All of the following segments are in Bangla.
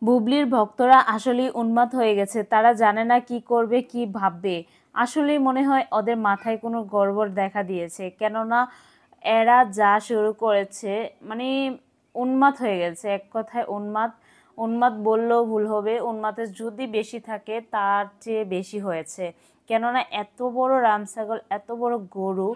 বুবলির ভক্তরা আসলেই উন্মাদ হয়ে গেছে। তারা জানে না কি করবে, কি ভাববে। আসলেই মনে হয় ওদের মাথায় কোনো গড়বড় দেখা দিয়েছে। কেননা এরা যা শুরু করেছে, মানে উন্মাদ হয়ে গেছে। এক কথায় উন্মাদ। উন্মাদ বললেও ভুল হবে। উন্মাদের যদি বেশি থাকে তার চেয়ে বেশি হয়েছে। কেননা এত বড় রামছাগল, এত বড় গরু,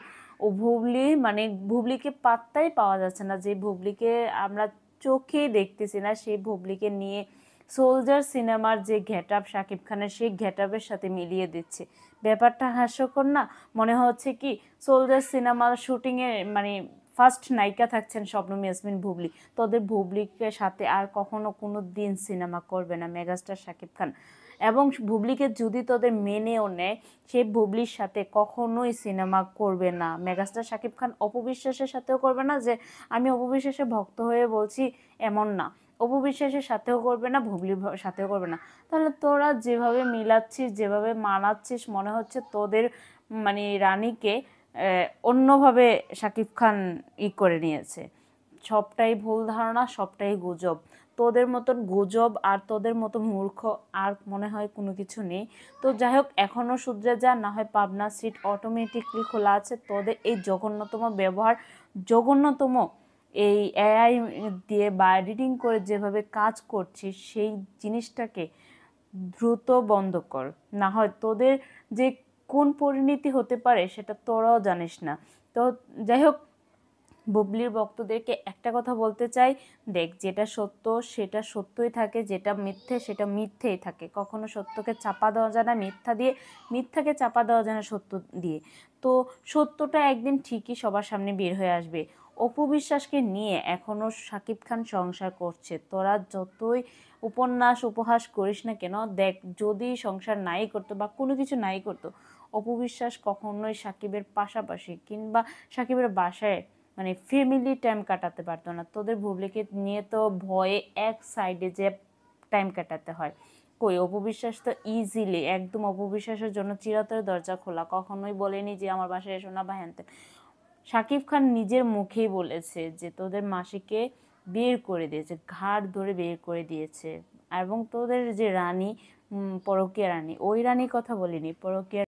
ও বুবলি, মানে বুবলিকে পাত্তাই পাওয়া যাচ্ছে না। যে বুবলিকে আমরা চোখেই দেখতেছি না, সেই বুবলিকে নিয়ে সোলজার সিনেমার যে গেটআপ শাকিব খানের, সেই গেটআপের সাথে মিলিয়ে দিচ্ছে। ব্যাপারটা হাস্যকর না? মনে হচ্ছে কি সোলজার সিনেমার শুটিংয়ে মানে ফার্স্ট নায়িকা থাকছেন শবনম ইয়াসমিন বুবলি, তোদের বুবলিকে সাথে আর কখনো কোনো দিন সিনেমা করবে না মেগাস্টার শাকিব খান। এবং বুবলিকে যদি তোদের মেনেও নেয়, সেই বুবলির সাথে কখনোই সিনেমা করবে না মেগাস্টার শাকিব খান। অপবিশ্বাসের সাথেও করবে না। যে আমি অপবিশ্বাসের ভক্ত হয়ে বলছি এমন না, অপবিশ্বাসের সাথেও করবে না, বুবলির সাথেও করবে না। তাহলে তোরা যেভাবে মিলাচ্ছিস, যেভাবে মানাচ্ছিস, মনে হচ্ছে তোদের মানে রানীকে অন্যভাবে শাকিব খান করে নিয়েছে। সবটাই ভুল ধারণা, সবটাই গুজব। তোদের মতন গুজব আর তোদের মতো মূর্খ আর মনে হয় কোনো কিছু নেই। তো যাই হোক, এখনও শুধরে যা, না হয় পাবনা সিট অটোমেটিকলি খোলা আছে। তোদের এই জঘন্যতম ব্যবহার, জঘন্যতম এই এআই দিয়ে বা এডিটিং করে যেভাবে কাজ করছিস, সেই জিনিসটাকে দ্রুত বন্ধ কর। না হয় তোদের যে কোন পরিণতি হতে পারে সেটা তোরাও জানিস না। তো যাই হোক, বুবলির ভক্তদেরকে একটা কথা বলতে চাই, দেখ, যেটা সত্য সেটা সত্যই থাকে, যেটা মিথ্যে সেটা মিথ্যেই থাকে। কখনো সত্যকে চাপা দেওয়া যায় না মিথ্যা দিয়ে, মিথ্যাকে চাপা দেওয়া যায় না সত্য দিয়ে। তো সত্যটা একদিন ঠিকই সবার সামনে বের হয়ে আসবে। অপু বিশ্বাসকে নিয়ে এখনো শাকিব খান সংসার করছে। তোরা যতই উপন্যাস উপহাস করিস না কেন, দেখ, যদি সংসার নাই করতো বা কোনো কিছু নাই করতো, অপু বিশ্বাস কখনোই সাকিবের পাশাপাশি কিংবা সাকিবের বাসায় মানে ফ্যামিলি টাইম কাটাতে পারতো না। তোদের বুবলিকে নিয়ে তো ভয়ে এক সাইডে যে টাইম কাটাতে হয়। কই, অপবিশ্বাস তো ইজিলি একদম, অপবিশ্বাসের জন্য চিরাতরে দরজা খোলা। কখনোই বলেনি যে আমার বাসায় এসো না বা হ্যান ত্যান। শাকিব খান নিজের মুখেই বলেছে যে তোদের মাসিকে বের করে দিয়েছে, ঘাড় ধরে বের করে দিয়েছে। এবং তোদের যে রানী, পরকীয়া রানী, ওই রানীর কথা বলিনি, পরকীয়া